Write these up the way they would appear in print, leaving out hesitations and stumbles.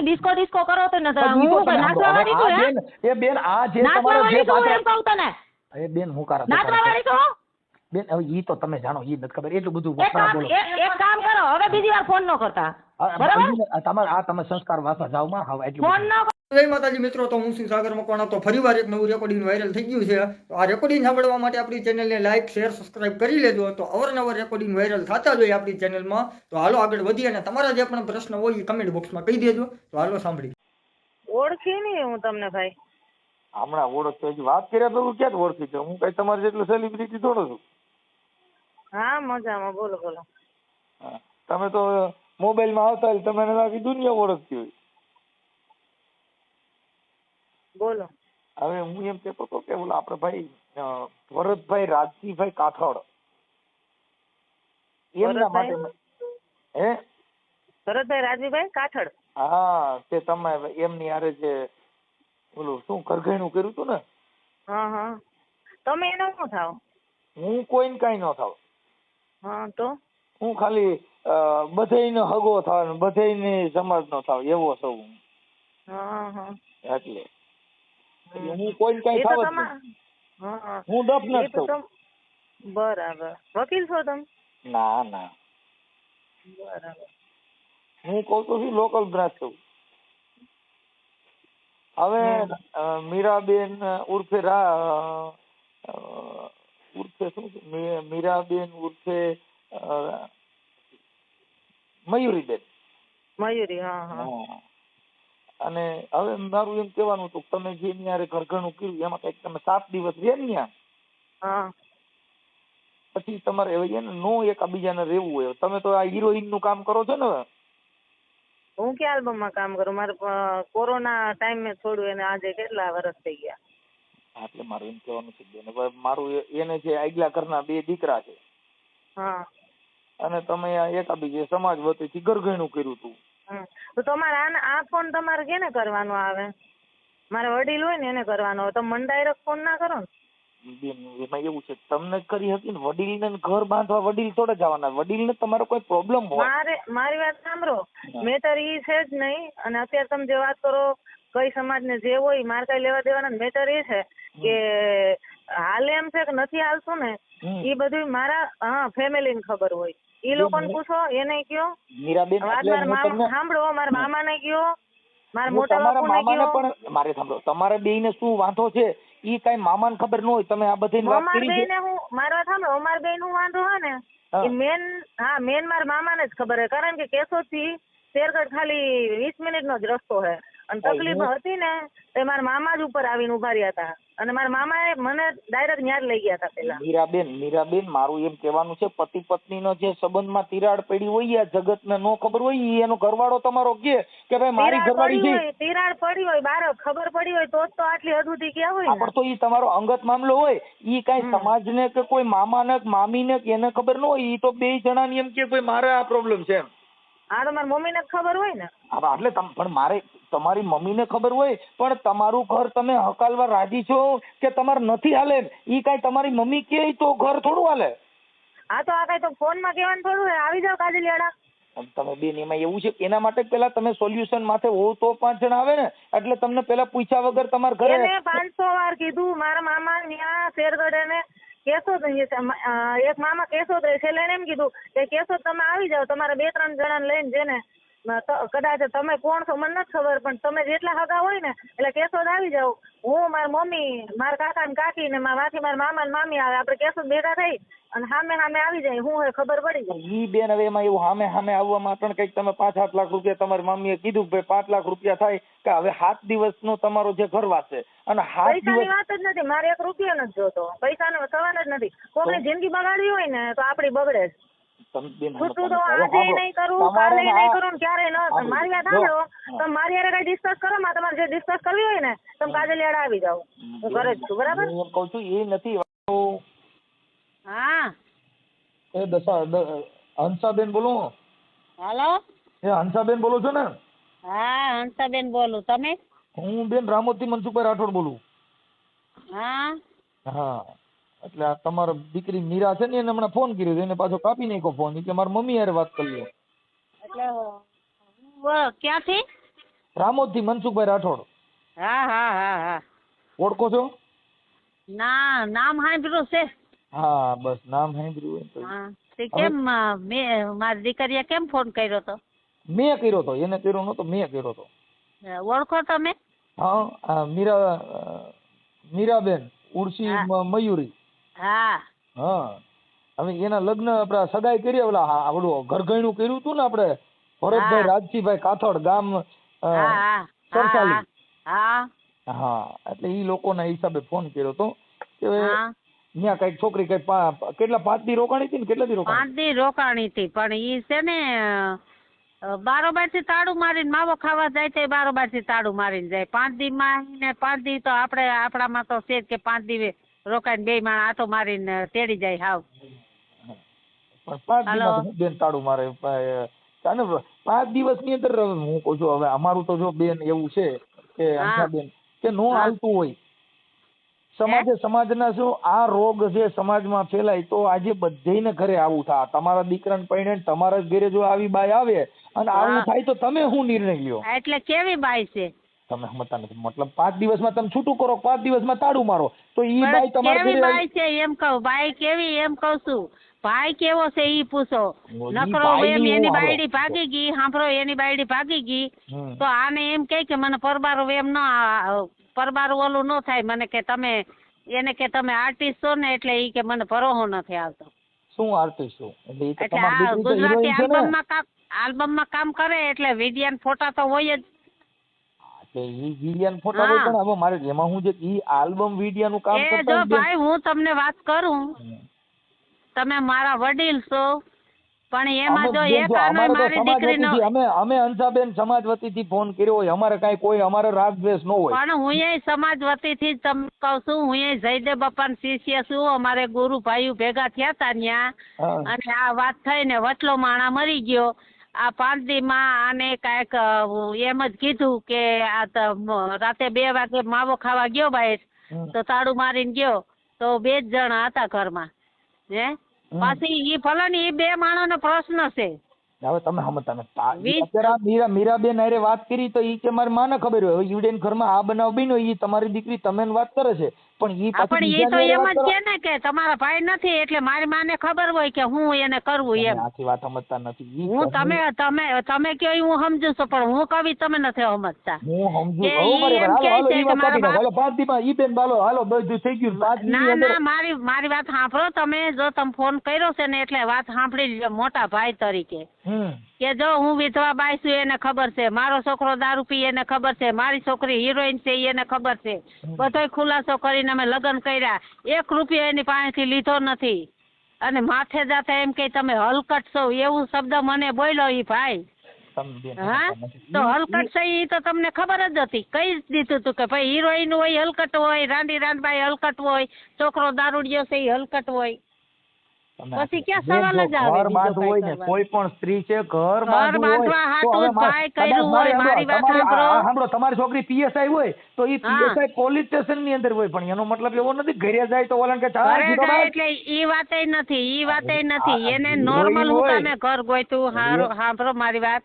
નહીં disco disco કરો તો ને પણ ઈ તો હું તમે નાચવા વાળી છું હે એ બેન આ જે નાચવા તમારો જે વાળી છું પાત્ર એમ કહું તને એ બેન હું કરા નાચવા વાળી છું બેન હવે ઈ તો તમે જાણો ઈ નથી ખબર એટલું બધું એક કામ એક કામ કરો હવે બીજી વાર ફોન ન કરતા બરાબર તમે સંસ્કાર વાંચવા જાવ માં હવે એટલું ફોન ન જય માતાજી મિત્રો, તો હું છું સાગર મકવાણા. તો ફરીવાર એક નવું રેકોર્ડિંગ વાયરલ થઈ ગયું છે. તો આ રેકોર્ડિંગ સાંભળવા માટે આપણી ચેનલને લાઈક શેર સબસ્ક્રાઇબ કરી લેજો. તો અવારનવાર રેકોર્ડિંગ વાયરલ થતા જોઈએ આપણી ચેનલમાં. તો હાલો આગળ વધીએ અને તમારા જે પણ પ્રશ્ન હોય એ કમેન્ટ બોક્સમાં કહી દેજો. તો હાલો સાંભળી. ઓળખી નહીં હું તમને ભાઈ હમણાં ઓળખતો હજી વાત કર્યા તો ક્યાં ઓળખી છે? હું કઈ તમારે જેટલો સેલિબ્રિટી થોડો છું. હા મજામાં બોલો બોલો તમે તો મોબાઈલમાં આવતા હોય તમને આખી દુનિયા ઓળખતી હોય. બોલો હવે હું એમ કહેતો હતો કે બોલો આપણે ભાઈ ભરતભાઈ રાજજીભાઈ કાઠોડ એમના માટે હે ભરતભાઈ રાજવીભાઈ કાઠડ હા તે તમે એમની હારે જે બોલું શું કરઘેણું કર્યું હતું ને હા હા તમે એનો શું થાવ હું કોઈને કઈ ન થાવ. હા તો હું ખાલી બધાયનો હગો થાવ બધાયને સમાજ નો થાવ એવો સૌ. હા હા એટલે હું કોઈ કઈ થાવ જ નહીં. હું ડફ ન છું. બરાબર વકીલ છો તમે? ના ના બરાબર હું કઉ તો છું લોકલ બ્રાન્ચ છું. હવે મીરાબેન ઉર્ફે ઉર્ફે શું છે મીરાબેન ઉર્ફે મયુરીબેન. મયુરી હા હા અને હવે મારું એમ કહેવાનું હતું તમે જે ન્યારે ઘરઘણું કર્યું એમાં કઈક તમે 7 દિવસ રહ્યા ને હા પછી તમારે હવે ને નો એકબીજાને રહેવું હોય. તમે તો આ હિરોઈન નું કામ કરો છો ને? હું કે આલ્બમમાં કામ કરું મારે કોરોના ટાઈમ મેં છોડ્યું એને આજે કેટલા વર્ષ થઈ ગયા. એટલે મારું એમ કહેવાનું છે બેન મારું એને જે આગલા ઘરના 2 દીકરા છે હા અને તમે આ એકબીજા સમાજ વતીથી ઘરઘણું કર્યું હતું. તો તમારે આ ફોન તમારે કેને કરવાનો આવે? મારે વડીલ હોય ને એને કરવાનો હોય. તમે મને ડાયરેક્ટ ફોન ના કરો ને બેન એમાં એવું છે તમને જ કરી હતી ને વડીલને ઘર બાંધવા વડીલ થોડા જવાના. વડીલને તમારો કોઈ પ્રોબ્લેમ હોય મારી વાત સાંભળો મેટર ઈ છે જ નહીં. અને અત્યારે તમે જે વાત કરો કઈ સમાજને જે હોય મારે કઈ લેવા દેવાના મેટર એ છે કે હાલે એમ છે કે નથી હાલતું ને એ બધું મારા ફેમિલી ને ખબર હોય. ઈ લોકોને પૂછો એને કયો વાત સાંભળો મારા મામા ને કયો મારા મોટા બાપુ ને કયો. પણ મારે સાંભળો તમારે બેયને શું વાંધો છે ઈ કઈ મામાને ખબર ન હોય. તમે આ બધી વાત કરી છે મારી વાત સાંભળો અમારા બેન નું વાંધો હોય ને એ મેન મારા મામાને જ ખબર હોય. કારણ કે કેશોદ થી શેરગઢ ખાલી 20 મિનિટનો જ રસ્તો છે. અને તકલીફ હતી ને તો મારા મામા જ ઉપર આવીને ઉભા રહ્યા હતા અને મારા મામાએ મને ડાયરેક્ટ ન્યા જ લઈ ગયા હતા. પેલા મીરાબેન મારું એમ કહેવાનું છે પતિ પત્ની નો જે સંબંધમાં તિરાડ પડી હોય આ જગત ને નો ખબર હોય એનો ઘરવાળો તમારો કે ભાઈ મારી ઘરવાળી છે તિરાડ પડી હોય બાર ખબર પડી હોય તો જ તો આટલી હદ સુધી ગયા હોય. પણ તો ઈ તમારો અંગત મામલો હોય. ઈ કઈ સમાજને કે કોઈ મામાને મામીને એને ખબર ન હોય. ઈ તો 2 જણાની એમ કે ભાઈ મારે આ પ્રોબ્લેમ છે. હા તો મારી મમ્મીને ખબર હોય ને. એટલે પણ મારે તમારી મમ્મીને ખબર હોય પણ તમારું ઘર તમે હકાલવા રાજી છો કે તમારે નથી હાલે ઈ કઈ તમારી મમ્મી કે તો ઘર થોડું હાલે. હા તો આ કઈ તો ફોનમાં કહેવાનું થોડું આવી જાવ કાજલિયાડા. તમે બેન એમાં એવું છે એના માટે પેલા તમે સોલ્યુશન માથે હોવ તો 5 જણા આવે ને એટલે તમને પેલા પૂછ્યા વગર તમારા ઘરે એને 500 વાર કીધું મારા મામા ત્યાં શેરગઢ એને કેશોદ એક મામા કેશોદ રહે છે એટલે એને એમ કીધું કે કેશોદ તમે આવી જાવ તમારે 2-3 જણાને લઈને જેને કદાચ તમે કોણ છો મને નથી ખબર પણ તમે જેટલા હગા હોય ને એટલે કેશોદ આવી જાવ. હું મારી મમ્મી મારા કાકા ને કાકી ને મારા મામા ને મામી આવે આપણે કેશોદ ભેગા થઈ અને સામે આવી જાય. હું હવે ખબર પડી જાય. ઈ બેન હવે એમાં એવું સામે આવવામાં પણ કઈક તમે 5-7 લાખ રૂપિયા તમારી મમ્મીએ કીધું કે 5 લાખ રૂપિયા થાય કે હવે 7 દિવસનો તમારો જે ઘરવાસ છે અને 7 દિવસ પૈસાની વાત જ નથી. મારે 1 રૂપિયો નથી જોતો. પૈસાનો સવાલ જ નથી. કોઈની જિંદગી બગાડવી હોય ને તો આપડી બગડે જ. ખોટું તો આજે નહીં કરું કાલે નહીં કરું ક્યારે ન. મારી વાત સાંભળો તમે મારી હારે કઈ ડિસ્કસ કરો માં તમારે જે ડિસ્કસ કરવી હોય ને તમે કાજલિયાડા આવી જાવ. હું ઘરે જ છું બરાબર. હું કહું છું એ નથી. હા એ હંસાબેન બોલો. હાલો એ હંસાબેન બોલો છો ને? હા હંસાબેન બોલું. તમે? હું બેન રામોદથી મનસુખભાઈ રાઠોડ બોલું. હા એટલે આ તમારો દીકરી મીરા છે ને એને હમણાં ફોન કર્યો એને પાછો કાપી નાખ્યો ફોન. એટલે મારી મમ્મી યાર વાત કરી લો. એટલે ક્યાંથી? રામોદથી મનસુખભાઈ રાઠોડ. હા હા હા હા ઓળખો છો? ના નામ સાંભળ્યું છે. હા બસ નામ સાંભળ્યું હોય તો. હા તે કેમ મેં મારી દીકરીએ કેમ ફોન કર્યો તો? મેં કર્યો હતો, એને કર્યો નતો, મેં કર્યો હતો. ઓળખો તમે? હા મીરાબેન ઉર્સી હા. મયુરી. હા હા હવે એના લગ્ન આપણે સગાઈ કરી, આવડું ઘરઘણું કર્યું હતું ને આપણે ભરતભાઈ હા. રાજજીભાઈ કાથડ ગામ હા હા સરસાલી. હા હા એટલે ઈ લોકોના હિસાબે ફોન કર્યો હતો કે હા ત્યાં કઈક છોકરી કઈક કેટલા 5 દી રોકાણી હતી ને કેટલા દી રોકાણી? 5 દી રોકાણી હતી, પણ ઈ છે ને બારોબાર થી તાળું મારીને માવો ખાવા જાય તો બારોબાર થી તાળું મારીને જાય. 5 દી માં ને 5 દી તો આપણામાં તો છે જ કે 5 દી રોકાઈને 2 માણસ આટો મારીને તેડી જાય હાવ. પણ 5 દીમાં તો બેન તાળું મારે. અને 5 દિવસની અંદર હું કહું છું, હવે અમારું તો જો બેન એવું છે કે અંશાબેન કે નો હાલતું હોય સમાજના શું આ રોગ જે સમાજમાં ફેલાય તો આજે બધેને ઘરે આવું થાય. તમારા દીકરાને પરણે તમારા ઘરે જો આવી બાઈ આવે અને આવું થાય તો તમે શું નિર્ણય લ્યો? એટલે કેવી બાઈ છે તમે સમજતા નથી. મતલબ 5 દિવસમાં તમે છૂટું કરો, 5 દિવસમાં તાળું મારો તો ઈ બાઈ તમારા કેવી ઘરે બાઈ છે એમ કહું? બાઈ કેવી એમ કહું છું? ભાઈ કેવો છે ઈ પૂછો. નકરો એમ એની બાયડી ભાગી ગઈ, સાંભળો એની બાયડી ભાગી ગઈ તો આને એમ કે મને પરબારો એમ પરબારું ઓલું ન થાય. મને કે તમે એને કે તમે આર્ટિસ્ટ છો ને એટલે ઈ કે મને ભરોહો નથી આવતો. શું આર્ટિસ્ટ છો? એટલે આ ગુજરાતી આલ્બમમાં કામ કરે એટલે વિડિયાન ફોટા તો હોય જ. ઈ વિડિયાન ફોટા હોય પણ હવે મારે એમાં હું જે ઈ આલ્બમ વિડિયાનું કામ કરતા જો ભાઈ હું તમને વાત કરું, તમે મારા વડીલ છો પણ એમાં જો એક આનો મારી દીકરીનો અમે અંશાબેન સમાજ વતીથી ફોન કર્યો હોય, અમારે કાઈ કોઈ અમારે રાગ દ્વેષ ન હોય. પણ હું એ સમાજ વતીથી જ તમને કહું છું, હું એ જયદેવ બાપાના શિષ્ય છું. અમારે ગુરુ ભાઈઓ ભેગા થયા હતા ન્યા અને આ વાત થઈને વચલો માણા મરી ગયો. આ 5 દીમાં આને કાંઈક એમ જ કીધું કે આ રાતે 2 વાગે માવો ખાવા ગયો બહાર તો તાળું મારીને ગયો તો 2 જ જણા હતા ઘરમાં. પાછી ઈ ભલે ને ઈ 2 માણસનો પ્રશ્ન છે. હવે તમે સમજતા નથી. અત્યારે મીરાબેન હારે વાત કરી તો ઈ કે મારી માને ખબર હોય ઈવડેન ઘરમાં આ બનાવ બન્યો, ઈ તમારી દીકરી તમે વાત કરે છે પણ ઈ તો એમ જ કે ને કે તમારા ભાઈ નથી એટલે મારી માને ખબર હોય કે હું એને કરવું એમ. આખી વાત સમજતા નથી. હું તમે કયો હું સમજુ છું પણ હું કવિ તમે નથી સમજતા. હું સમજુ. હાલો 5 દીમાં ઈ બેન બાલો હાલો બધું થઈ ગયું. ના મારી વાત સાંભળો તમે. જો તમે ફોન કર્યો છે ને એટલે વાત સાંભળી લ્યો મોટા ભાઈ તરીકે કે જો હું વિધવા બાઈ છું એને ખબર છે, મારો છોકરો દારૂ પી એને ખબર છે, મારી છોકરી હિરોઈન છે એને ખબર છે. બધોય ખુલાસો કરીને અમે લગ્ન કર્યા. 1 રૂપિયો એની પાસેથી લીધો નથી અને માથે જાતા એમ કે તમે હલકટ છો એવું શબ્દ મને બોલ્યો ઈ ભાઈ. હા તો હલકટ છે ઈ તો તમને ખબર જ હતી. કઈ જ દીધું હતું કે ભાઈ હિરોઈન હોય હલકટ હોય, રાંડબાઈ હલકટ હોય, છોકરો દારૂડિયો છે ઈ હલકટ હોય. પછી ક્યાં સવાલ જ આવે? ઘર બાંધવું હોય ને કોઈ પણ સ્ત્રી છે ઘર બાંધવા હાટું ભાઈ કર્યું હોય. મારી વાત સાંભળો, તમારી છોકરી પીએસઆઈ હોય તો ઈ પીએસઆઈ પોલીસ સ્ટેશન ની અંદર હોય પણ એનો મતલબ એવો નથી ઘરે જાય તો ઓલા કે એટલે ઈ વાતે નથી. એને નોર્મલ હું તમે ઘર ગોઈતું. સાંભળો મારી વાત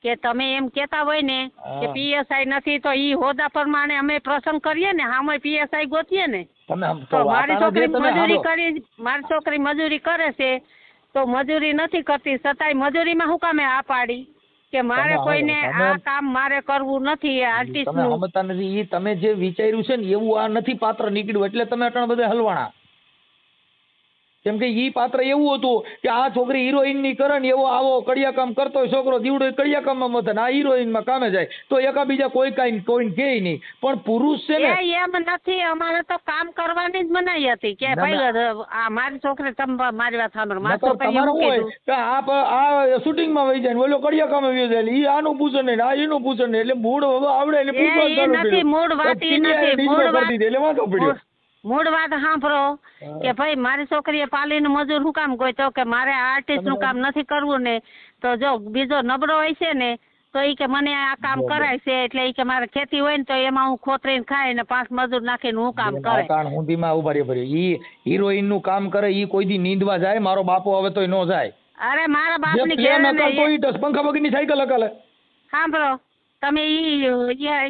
કે તમે એમ કેતા હોય ને કે પીએસઆઈ નથી તો ઈ હોદા પ્રમાણે અમે પ્રસંગ કરીએ ને આમાં પીએસઆઈ ગોતીએ ને. મારી છોકરી મજૂરી કરે છે તો મજૂરી નથી કરતી છતાંય મજૂરીમાં હું કામે આ પાડી કે મારે કોઈને આ કામ મારે કરવું નથી. આર્ટિસ્ટ નું સમજતા નથી. તમે જે વિચાર્યું છે ને એવું આ નથી પાત્ર નીકળ્યું એટલે તમે અટણ બધે હલવાણા. કેમ કે ઈ પાત્ર એવું હતું કે આ છોકરી હિરોઈન ની કરે ને એવો આવો કડિયા કામ કરતો હોય છોકરો દીવડો કડિયા કામમાં મથે આ હિરોઈન માં કામે જાય તો એકાબીજા કોઈ કે નહીં. પણ પુરુષ છે ને એમ નથી. અમારે તો કામ કરવાની જ મનાઈ હતી કે ભાઈ આ મારી છોકરી તમે મારી વાત સાંભળો. મારી છોકરી એવું કીધું આ શૂટિંગ માં વહી જાય ઓલો કડિયા કામે વહી જાય ઈ આનું પૂછે ને આ એનું પૂછે ને એટલે મૂળ હવે આવડે એટલે નથી. મૂળ વાત ઈ નથી. મૂળ વાત સાંભળો કે ભાઈ મારી છોકરીએ પાલીનું મજૂર શું કામ ગોઈતો કે મારે આર્ટિસ્ટ નું કામ નથી કરવું ને તો જો બીજો નબળો હોય છે ને તો ઈ કે મને આ કામ કરાય છે એટલે ઈ કે મારે ખેતી હોય ને તો એમાં હું ખોતરીને ખાય ને 5 મજૂર નાખીને હું કામ કરે. હુંદીમાં ઉભા રહ્યો ઈ હિરોઈન નું કામ કરે ઈ કોઈ દી નીંદવા જાય? મારો બાપો હવે તોય નો જાય. અરે મારા બાપ ની પંખા વગરની સાયકલ હકાલે. સાંભળો તમે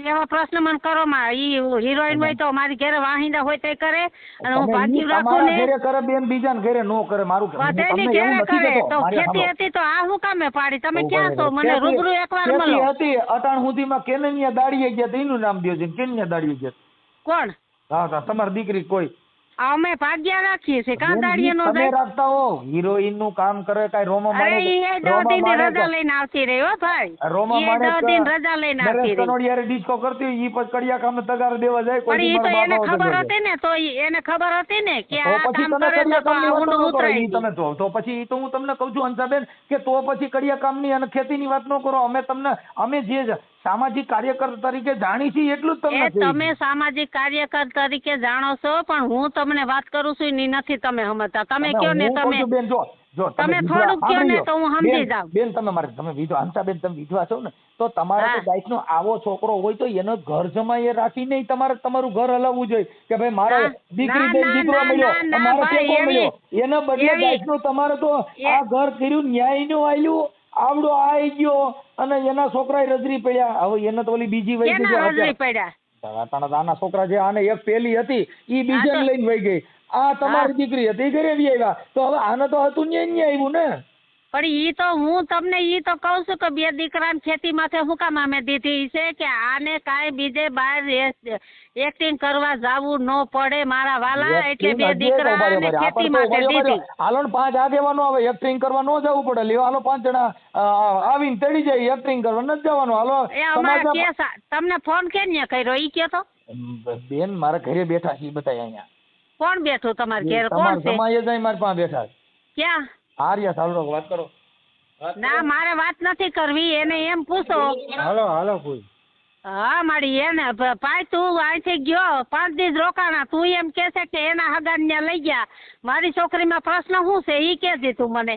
એવા પ્રશ્ન મને કરો માં ઈ હિરોઈન હોય તો મારી ઘરે વાહિંદા હોય તે કરે અને હું ભાગ્યું રાખું તમારા ને ઘરે કરે બેન બીજાના ઘરે નો કરે મારું હું બધાની તમને એવું ઘરે નથી કરે કહેતો. તો મારી ખેતી સાંભળો. હતી તો આ હું કામે પાડી તમે ઉભા ક્યાં છો રહો. મને ખેતી- રૂબરૂ એકવાર ખેતી મળો હતી અટાણ સુધીમાં કેનનિયા દાડીએ ગયા તો એનું નામ દ્યો છે કેનનિયા દાડીએ ગયા. કોણ હા તમારી દીકરી કોઈ અમે ભાગ્યા રાખીએ છીએ કાં દાડીએ નો તમે જાય રાખતા હો હિરોઈન નું કામ કરે કાંઈ રોમા અરે મારે ઈ 10 દિન રજા લઈને આવતી રહી હો ભાઈ રોમા ઈ મારે 10 દિન રજા લઈને આવતી રહી કનોડિયારે ડિસ્કો કરતી હોય ઈ પછી કડિયા કામે તગાર દેવા જાય પણ ઈ તો દી એને મારા ખબર બાપા હતી ને તો એને ખબર હતી ને કે તો આ પછી કામ તમે કરે કડિયા તો કામની આ વાત ઊંડું ન કરો. ઉતરાય ઈ તમે તો પછી ઈ તો હું તમને કહું છું હંસાબેન કે તો પછી કડિયા કામની અને ખેતીની વાત ન કરો. અમે જે સામાજિક કાર્યકર તરીકે જાણી છીએ એટલું જ એ તમને તમે સામાજિક કાર્યકર તરીકે જાણો છો પણ હું તમને વાત કરું છું ઈ નથી તમે સમજતા તમે કયો ને તમે બેન જો તમે થોડુંક કયો ને તો હું સમજી જાઉં બેન તમે વિધવા હંસાબેન તમે વિધવા છો ને તો તમારા હા. ગાયનો આવો છોકરો હોય તો એનો ઘર જમાઈ રાખી નહીં તમારું ઘર હલાવવું જોઈએ કે ભાઈ મારે ના, દીકરી ના, બેન ના, દીકરો ના, મળ્યો ના, મારે ભાઈ, ટેકો મળ્યો એના બદલે એવી- ગાયનું તમારે તો આ ઘર કર્યું ન્યાયનું આલ્યું આવડો આઈ ગયો અને એના છોકરાએ રજરી પડ્યા હવે એને તો ઓલી બીજી વહી ગઈ કેના છે રજરી પડ્યા આના છોકરા છે આને એક પેલી હતી ઈ બીજાને તો- લઈને વહી ગઈ આ તમારી દીકરી હતી ઈ ઘરે આવી આવ્યા તો હવે આને તો હતું ન્યાય આવ્યું ને પણ ઈ તો હું તમને ઈ તો કહું છું કે બે દીકરાને ખેતી માથે હું કામ અમે દીધી છે કે આને કાંઈ બીજે બહાર એક્ટિંગ કરવા જાવું ન પડે મારા વાલા એટલે બે દીકરાને ખેતી માટે દીધી હાલો ને 5 આગેવાનો આવે એક્ટિંગ કરવા ન જવું પડે લ્યો હાલો 5 જણા આવીને ચડી જાય એક્ટિંગ કરવા નથી જવાનું હાલો એ અમારા સમાજના- કેસ તમને ફોન કેમ કર્યો ઈ કયો તો બેન મારા ઘરે બેઠા છે ઈ બતાય અહીંયા કોણ બેઠું તમારા ઘેર કોણ તમારા છે સમાજે જાય મારા પાસે બેઠા ક્યાં આર્યા સાલો વાત કરો ના મારે વાત નથી કરવી એને એમ પૂછો હાલો કોઈ હા મારી એને ભાઈ તું અહીંથી ગયો 5 દિવસ રોકાણા તું એમ કે છે કે એના હગાને ત્યાં લઈ ગયા મારી છોકરીમાં પ્રશ્ન શું છે ઈ કે દીધું મને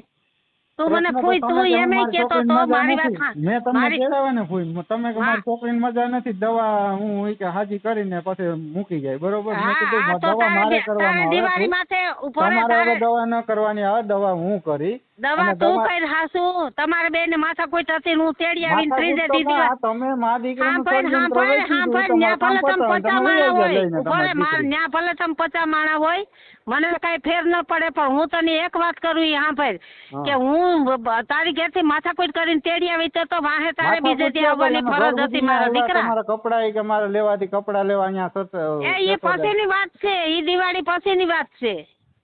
તું મને ફૂઈ તું એમ કેતો તો મારી વાત મેં તમને મારી કેળવે ને ફૂઈ તમે કે હા. મારી છોકરીને મજા નથી દવા હું ઈ કે હાજી કરીને પછી મૂકી જાય બરોબર મેં હા કીધું હા તો દવા મારે તારે કરવાની દિવાળી હવે માથે ઉભો રહે તમારે હવે તારે દવા ન કરવાની આવે દવા હું કરી દવા અને તું દવા- કઈ હાસુ તમારે બેન માથા કોઈ થતી હું તેડી આવીને ત્રીજે માથાકૂટ દીધી તો તમે મા દીકરાનું હા ભાઈ ષડયંત્ર ન્યા વેચી ભલે દીધું, તમે 50 તમારું કામ માણા પતાવો, હોય તમે લઈ જાઓ લઈને ઉભો રહે તમારી દીકરી. ન્યા ભલે તમે 50 માણા હોય મને કઈ ફેર ન પડે પણ હું તને એક વાત કરું ઈ સાંભળ હા. કે હું તારી ઘેરથી માથાકૂટ કરીને તેડી આવી તો વાહે તારે બીજે થી આવવાની ફરજ હતી મારા દીકરા તમારા કપડા ઈ કે મારે લેવાથી કપડા લેવા અહીંયા એ પછીની વાત છે ઈ દિવાળી પછીની વાત છે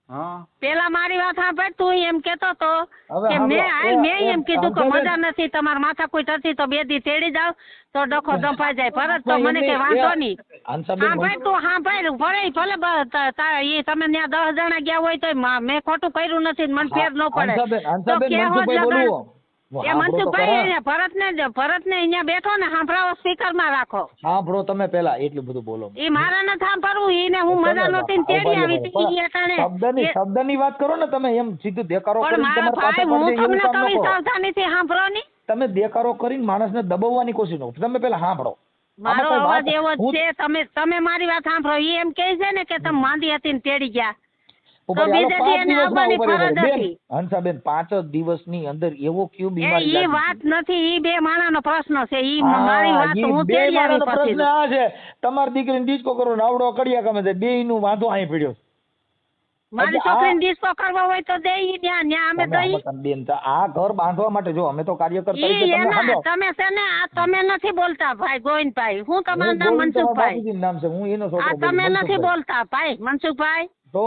હા પેલા મારી વાત સાંભળ તું એમ કેતો તો હવે કે સાંભળો, મેં એમ કીધું કે સાંભળો. મજા નથી તમારે માથાકૂટ હતી તો બે દી તેડી જાવ તો ડખો દંપાઈ જાય ફરજ તો મને કઈ વાંધો નહીં હંસાબેન હા ભાઈ તું હા ભાઈ ભલે એ તમે ત્યાં 10 જણા ગયા હોય તો મેં ખોટું કર્યું નથી મને ફેર ન પડે હંસાબેન તો કેવો મનસુખભાઈ જ બોલવું એ મનસુખભાઈ અહીંયા ભરતને અહીંયા બેઠો ને સાંભળાવો સ્પીકરમાં રાખો સાંભળો તમે પેલા એટલું બધું બોલો એ મારા ને સાંભળવું ઈને હું મજા નહોતી ને તેડી આવી હતી ઈ અટાણે શબ્દની વાત કરો ને તમે એમ સીધું દેકારો પણ કરીને મારા તમારા ભાઈ પાસે હું પડે એવું કામ ન તમને કવિ કરો. સાવધાનીથી સાંભળો ની તમે દેકારો કરીને માણસને દબાવવાની કોશિશ ન કરો. તમે પેલા સાંભળો મારો આમાં અવાજ કઈ એવો વાત- જ છે તમે મારી વાત સાંભળો ઈ એમ કહે છે ને કે તમે માંદી હતી ને તેડી ગયા ઉપર તો હાલો, બીજે 5 દી એને દિવસમાં આવવાની ઉપર ફરજ બેન, હતી. હંસાબેન 5 દિવસની અંદર એવો કયું એ બીમારી ઈ લાગી? વાત નથી ઈ બે માણાનો પ્રશ્ન છે ઈ હા, મારી વાત ઈ હું બે તેડી આવી માણસનો પછી પ્રશ્ન આ છે તમારી દીકરીને ડિસ્કો કરો ને આવડો કડિયા કામે જાય બેયનું વાંધો અહીં પડ્યો છે. મારી એટલે આ- છોકરીને ડિસ્કો કરવો હોય તો દે ઈ ત્યાં અમે તમે દઈ આમાં બેન તો આ ઘર બાંધવા માટે જો અમે તો કાર્યકર તરીકે ઈ તમને એના સાંભળો. તમે છે ને આ તમે નથી બોલતા ભાઈ ગોવિંદભાઈ હું તમારું હું નામ ગોવિંદ તમારા મનસુખભાઈ બાપુજીનું નામ છે હું એનો આ છોકરો બોલું, તમે નથી મનસુખભાઈ. બોલતા ભાઈ મનસુખભાઈ તો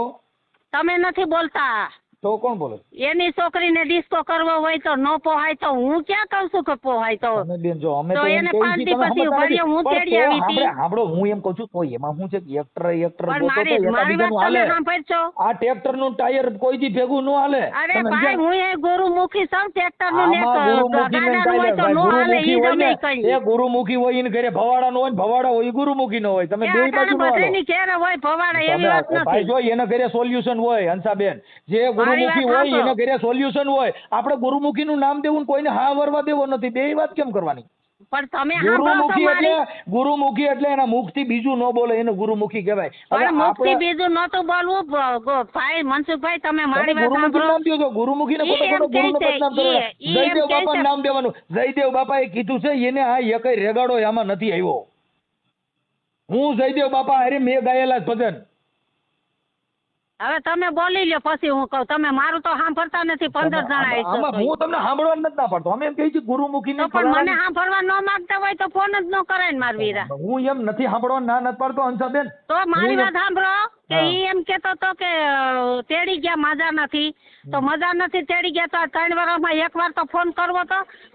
તમે નથી બોલતા તો કોણ બોલે? એની છોકરીને ડિસ્કો કરવો હોય તો ન પોહાય તો હું ક્યાં કહું છું કે પોહાય તો તમે બેન જો અમે તો તો એમ એને કહીએ 5 છીએ, દી તમે પછી સમજતા ઉભા રહ્યો, હું નથી. તેડી આવી પણ હતી. સાંભળો હું એમ કહું છું તો એમાં શું છે કે એક્ટર પણ ગોતો તો મારી વાત એકાબીજાનું તમે હાલે. સાંભળશો આ ટ્રેક્ટરનું ટાયર કોઈ દી ભેગું ન હાલે. અરે તમે ભાઈ સમજ્યા? હું એ ગુરુમુખી છું ટ્રેક્ટર નું ને આમાં ગુરુમુખીને ગાડાનું હોય તો ભાઈ, નો હાલે ગુરુમુખી ઈ હોય તમે ને, કહી એ ગુરુમુખી હોય એને ઘરે ભવાડા નો હોય ને ભવાડા હોય ઈ ગુરુમુખી નો હોય. તમે એ બે અટાણે બાજુ નો હાલો. બધાની ઘેરે હોય ભવાડા એવી વાત તમે ભાઈ નથી જો એના ઘરે સોલ્યુશન હોય હંસાબેન, જે ગુરુમુખી વાત હોય સાંભળો. એના ઘરે સોલ્યુશન હોય. આપણે ગુરુમુખી નું નામ દેવું ને કોઈને હા વરવા દેવો નથી. બે વાત કેમ કરવાની? પણ તમે સાંભળો છો ગુરુમુખી એટલે એના મુખથી બીજું ન બોલે એને ગુરુમુખી કહેવાય. પણ મુખથી બીજુું નહોતું બોલવું. ભાઈ મનસુખભાઈ તમે મારી વાત સાંભળો. ગુરુમુખીને જયદેવ બાપા નામ દેવાનું. જયદેવ બાપાએ કીધું છે એને આ એકય રેગાડો આમાં નથી આવ્યો. હું જયદેવ બાપા અરે મેં ગાયેલા ભજન. હવે તમે બોલી લ્યો પછી હું કહું. તમે મારું તો સાંભળતા નથી. 15 જણા હું તમને સાંભળવા નથી ના પાડતો. અમે એમ કહી છીએ ગુરુમુખી ને. પણ મને સાંભળવા ન માંગતા હોય તો ફોન જ ન કરાય ને મારા વીરા. હું એમ નથી સાંભળવા ના નથી પાડતો હંસાબેન. તો મારી વાત સાંભળો કે ઈ એમ કેતો તો કે તેડી ગયા મજા નથી. તો મજા નથી તેડી ગયા તો 3 વર્ષમાં એકવાર તો ફોન કરવો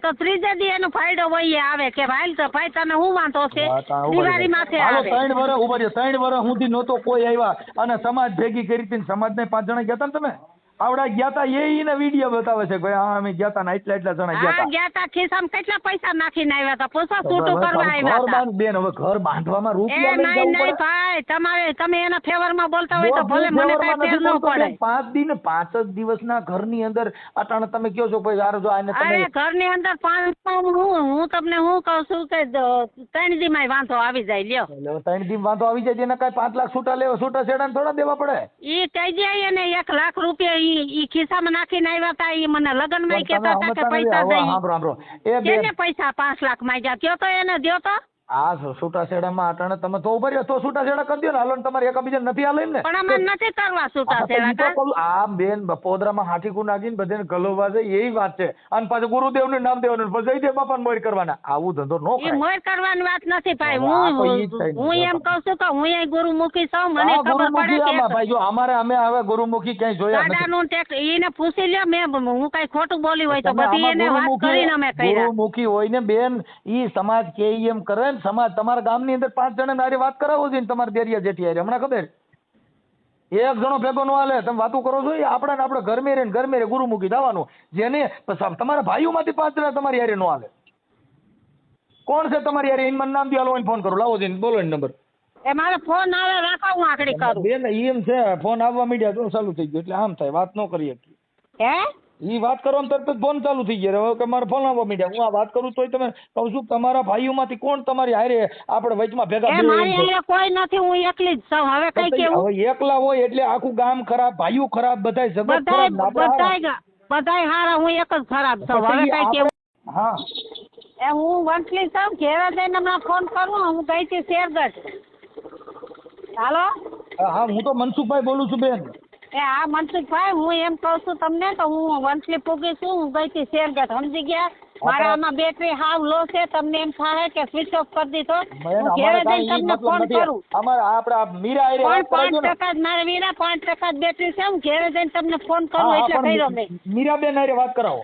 તો ત્રીજે દી એનો ફાયદો વહીએ આવે કે ભાઈ તો ભાઈ તને હું વાંધો છે દિવાળી માથે આવે. 3 વર્ષ ઉભા રહ્યો. 3 વર્ષ સુધી નહોતો કોઈ આવ્યા અને સમાજ ભેગી કરી હતી. સમાજને 5 જણા ગયા હતા ને તમે આવડા ગયા હતા એને વિડીયો બતાવે છે ભાઈ હા અમે ગયા હતા ને એટલા જણા ગયા હતા ખિસ્સામાં કેટલા પૈસા નાખીને આવ્યા હતા પૂછો છૂટું કરવા આવ્યા હતા. બેન હવે ઘર બાંધવામાં રૂપિયા લઈ જવું પડે. ભાઈ તમે એના ફેવરમાં બોલતા હોય તો ભલે મને કઈ ફેર ન પડે. 5 જ દિવસના ઘરની અંદર અટાણે તમે કહો છો ભાઈ યાર જો આને તમે ઘરની અંદર 5 હું તમને હું કહું છું કે 3 દી માં વાંધો આવી જાય લ્યો. 3 દી વાંધો આવી જાય એને કઈ 5 લાખ છૂટા છેડા થોડા દેવા પડે. ઈ કહી જાય એને 1 લાખ રૂપિયા ઈ ખિસ્સામાં નાખીને આવ્યા હતા. ઈ મને લગ્ન માં કેતા હતા કે પૈસા દઈ એને પૈસા 5 લાખ માંગ્યા કયો તો એને દ્યો તો. આ છૂટાછેડામાં અટાણે તમે તો ઉભા રહ્યો તો છૂટાછેડા કરી દો ને. હાલો તમારે એકબીજા નથી હાલે ને. પણ અમારે નથી કરવા છૂટાછેડા. આ બેન બપોદરામાં હાથીકુ નાખીને બધાને ગલોવા છે એવી વાત છે. અને પાછું ગુરુદેવ નું નામ દેવાનું પછી જયદેવ બાપા મોર કરવાના. આવું ધંધો નો કરાય. મોર કરવાની વાત નથી ભાઈ. હું એમ કઉ છું કે હું અહીં ગુરુમુખી છું. મને ખબર પડે કે ભાઈ જો અમારે અમે હવે ગુરુમુખી ક્યાંય જોયા નથી. એને પૂછી લ્યો. મેં હું કઈ ખોટું બોલી હોય તો બધી એને વાત કરીને અમે કર્યા. ગુરુમુખી હોય ને બેન ઈ સમાજ કે એમ કરે સમાજ તમારા ગામની અંદર 5 જણા નારી વાત કરાવો છે ને તમારે દેરિયા જેઠી હારે હમણાં ખબર 1 જણો ભેગો નો હાલે. તમે વાતો કરો છો આપણે ઘરમે રે ગુરુમુખી થવાનું. જેને તમારા ભાઈઓમાંથી 5 જણા તમારી હારે નો હાલે. કોણ છે તમારી હારે એને નામ દે હાલો ફોન કરો લાવો જઈને બોલો નંબર. એ મારો ફોન આવે રાખો હું આકડી કરું. બેન એમ છે ફોન આવવા મીડિયા તો ચાલુ થઈ ગયો એટલે આમ થાય વાત ન કરી શકીએ. હે ઈ વાત કરો તરત જ ફોન ચાલુ થઈ ગયો. હવે મારો ફોન આવવા મીડિયા હું આ વાત કરું તોય તમે કહું છું તમારા ભાઈઓમાંથી કોણ તમારી હારે આપણે વચમાં ભેગા કોઈ નથી. હું એકલી જ છું. હવે કઈ કેવું હવે એકલા હોય એટલે આખું ગામ ખરાબ ભાઈઓ ખરાબ બધાય જગત ખરાબ બધાય હારા. હું એક જ ખરાબ છું. હવે કઈ કેવું. હા હું વંથલી છું. ઘેરા જઈને હમણાં ફોન કરું. હું ગઈ હતી શેરગઢ. હાલો હા હું તો મનસુખભાઈ બોલું છું બેન. હા મનસુખભાઈ હું એમ કહું છું તમને તો હું વંથલી પૂગી છું. હું ગઈ હતી શેરગઢ સમજી ગયા. મારા આમાં બેટરી હાવ લો છે. તમને એમ થાય કે સ્વિચ ઓફ કરી દીધો. હું ઘેરે જઈને તમને ફોન કરું. અમારા મીરા 5% મારે વીરા 5% જ બેટરી છે. હું ઘેરે જઈને તમને ફોન કરું એટલે કર્યો મેં. મીરાબેન હારે વાત કરાવો.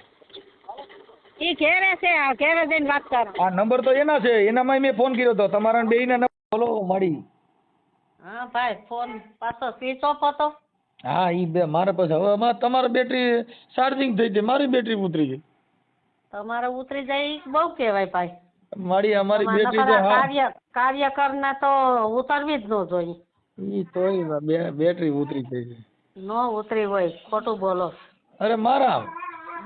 ઈ ઘેરે છે. ઘેરે જઈને વાત કરો. આ નંબર તો એના છે. એનામાં મેં ફોન કર્યો હતો તમારા બેયના નંબર બોલો માડી. હા ભાઈ ફોન પાછો સ્વિચ ઓફ હતો. હા ઈ બે મારા પાસે હવે તમારી બેટરી ચાર્જિંગ થઈ ગઈ. મારી બેટરી ઉતરી ગઈ. તમારે ઉતરી જાય બહુ કહેવાય ભાઈ. મારી અમારી બેટરી કાર્ય કરના તો ઉતરવી જ ન જોઈએ. ઈ તોય બેટરી ઉતરી ગઈ. નો ઉતરી હોય ખોટું બોલો. અરે મારા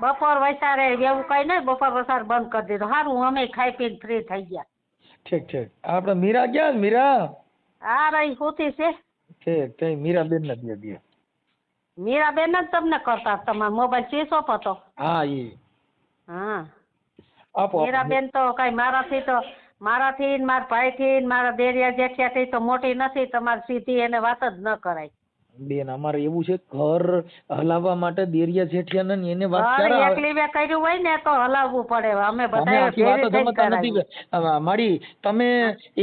બપોર વસારે એવું કઈ નહીં. બપોર વસારે બંધ કરી દીધું. સારું અમે ખાઈ પીને ફ્રી થઈ ગયા. ઠીક આપણે મીરા ક્યાં મીરા? આ રહી હોતી છે. ઠીક કઈ મીરાબેન નથી દે. મીરાબેન જ તમને કરતા. તમારો મોબાઈલ સ્વિચ ઓફ હતો. હા ઈ હા આપો. મીરાબેન તો કઈ મારાથી મારા ભાઈથી મારા દેરિયા જેઠિયાથી તો મોટી નથી. તમારે સીધી એને વાત જ ન કરાય. બેન અમારે એવું છે ઘર હલાવવા માટે દેરિયા જેઠિયા ને એને વાત કરે. એકલી વે કર્યું હોય ને તો હલાવવું પડે. અમે બધા મારી તમે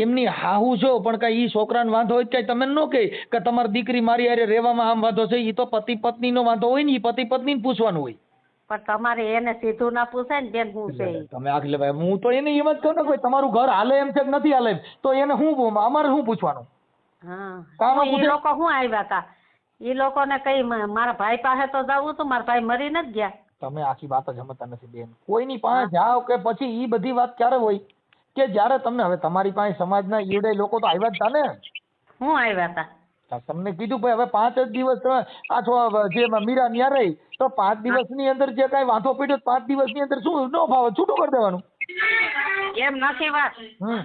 એમની હાહુ છો પણ કઈ ઈ છોકરાને વાંધો હોય કઈ તમે ન કહે કે તમારી દીકરી મારી હારે રહેવામાં આમ વાંધો છે. ઈ તો પતિ પત્ની નો વાંધો હોય ને. ઈ પતિ પત્ની ને પૂછવાનું હોય. પણ તમારે એને સીધું ના પૂછાય ને બેન. હું છે તમે આખી ભાઈ હું તો એને એમ જ કહું ને કોઈ તમારું ઘર હાલે એમ છે કે નથી હાલે તો એને હું અમારે શું પૂછવાનું. હા એ લોકો શું આવ્યા હતા. એ લોકોને કઈ મારા ભાઈ પાસે તો જવું હતું. મારા ભાઈ મરી નથી ગયા. તમે આખી વાત જ સમજતા નથી બેન. કોઈની પાસે જાઓ કે પછી ઈ બધી વાત ક્યારે હોય કે જયારે તમને હવે તમારી પાસે સમાજના ઈડે લોકો તો આવ્યા જ હતા ને. હું આવ્યા હતા તમને કીધું ભાઈ હવે 5 જ દિવસ આ જે મીરા ન્યા રહી તો 5 દિવસની અંદર જે કઈ વાંધો પડ્યો 5 દિવસની અંદર શું ન ફાવે છૂટું કરી દેવાનું. એમ નથી વાત. હમ.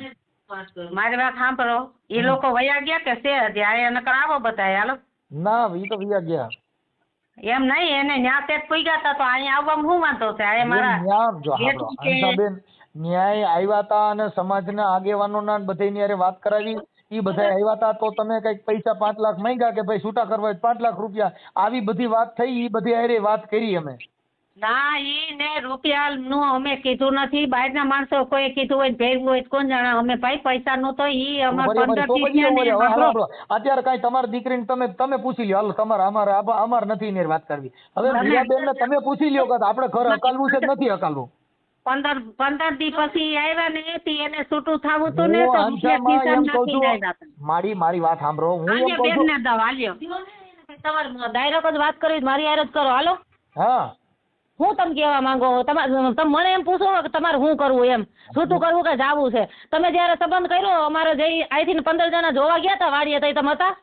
મારી વાત સાંભળો, એ લોકો વયા ગયા કે છે હજી આયા નકર આવો બધા હાલો. ના ઈ તો વિયા ગયા. એમ નહીં, એને ન્યા પેટ પૂગ્યા હતા તો અહીંયા આવવામાં શું વાંધો છે? આ મારા ન્યા જો હાલો જેઠું કે- હંસાબેન ન્યાય આવ્યા હતા અને સમાજના આગેવાનોના બધાની હારે વાત કરાવી. ઈ બધા આવ્યા હતા તો તમે કઈક પૈસા 5 લાખ માંગ્યા કે ભાઈ છૂટા કરવા હોય 5 લાખ રૂપિયા, આવી બધી વાત થઈ. ઈ બધી હારે વાત કરી અમે. ના ઈ ને રૂપિયા નું અમે કીધું નથી, બહારના માણસો કોઈ કીધું હોય ભેગું હોય તો કોણ જાણે. અમે ભાઈ પૈસા નું તો ઈ અમાર બરાબર, 15 તો થી પછી ત્યાં ને હવે હાલો સાંભળો. આપણો અત્યારે કાંઈ તમારી દીકરીને તમે પૂછી લ્યો. હાલો તમારે અમાર નથી એની વાત કરવી. હવે તમે- મીરાબેનને તમે પૂછી લ્યો કે આપણે ઘર હકાલવું છે કે નથી હકાલવું. 15 દી પછી આવ્યા ને તી એને છૂટું થાવું તું ને હું તો અંશામાં રૂપિયા એમ કહું ખિસ્સામાં છું, નાખી નાખ્યા. મારી વાત સાંભળો. હું એમ આલ્યો કહું છું, બેનને દવા આલ્યો. તમારે ડાયરેક્ટ જ વાત કરી મારી હારે જ કરો હાલો. હા હું તમે કહેવા માંગો? તમે મને એમ પૂછો કે તમારે શું કરવું, એમ છૂટું કરવું કે જાવું છે? તમે જયારે સંબંધ કર્યો અમારે જે અહીંથી 15 જણા જોવા ગયા હતા વાડીએ તો તમે હતા?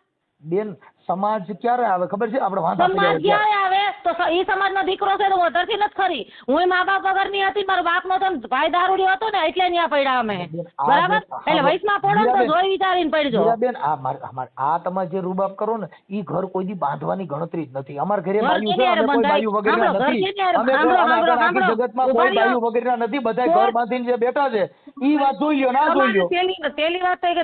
બેન સમાજ ક્યારે આવે ખબર છે? આપણે વાંધા સમાજ પડ્યા ક્યારે આવે તો ઈ સમાજનો દીકરો છે તો હું અધરથી નથી ખરી. હું મા બાપ વગરની હતી, મારો બાપનો તો ભાઈ દારૂડિયો હતો ને એટલે ન્યા પડ્યા અમે. બરાબર? એટલે વયસમાં પડો ને તો જોઈ વિચારીને પડજો. મીરાબેન આ તમે જે રૂબાબ કરો ને ઈ ઘર કોઈ દી બાંધવાની ગણતરી જ નથી. અમાર ઘરે ઘર બાયું છે, કેની અમે હારે કોઈ બાયું બંધાય? વગેરે નથી. ઘર કેની હારે? અમે સાંભળો, આખી સાંભળો. જગતમાં ઉભા કોઈ રહ્યો. બાયું વગેરે નથી. બધા ઘર બાંધીને જે બેઠા છે ઈ વાત જોઈ લ્યો, ના જોઈ લ્યો. પેલી વાત થઈ કે